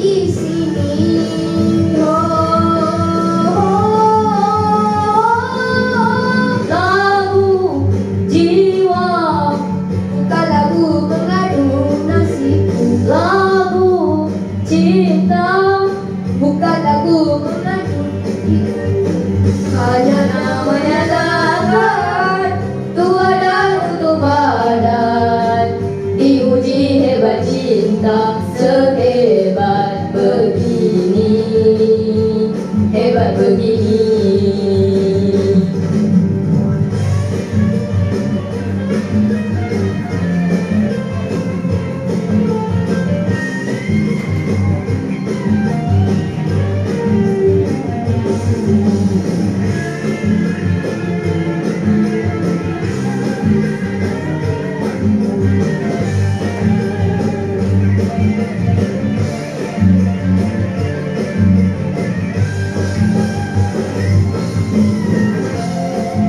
di sini. Lagu jiwa, Bukan lagu mengadu nasib. lagu cinta, Bukan lagu mengadu. Hanya namanya takkan tua dan untuk badan. diuji hebat cinta sehebat begini, hebat begini.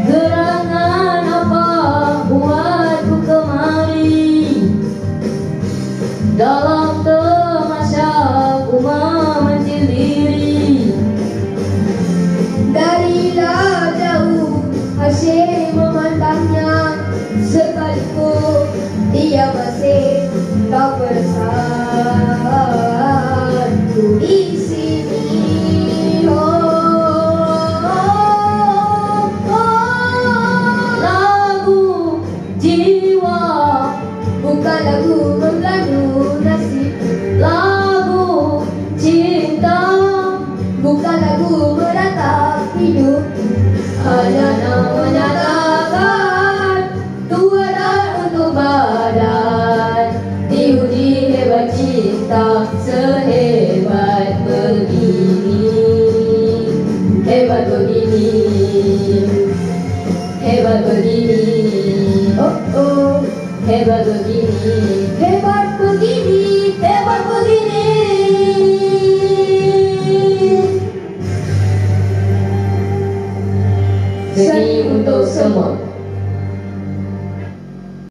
Gerangan apa buatku kemari, dalam temasa ku memencil diri. Darilah jauh asyik memandangnya, sekalipun dia masih tak bersatu di sini. Lagu jiwa, Bukan lagu mengadu nasib. lagu cinta, Bukan lagu meratap hidup. hanya namanya takkan Tua dan untuk badan, diuji hebat cinta sehebat begini, hebat begini, hebat begini, oh oh, hebat begini, hebat begini, hebat begini. Seni untuk semua.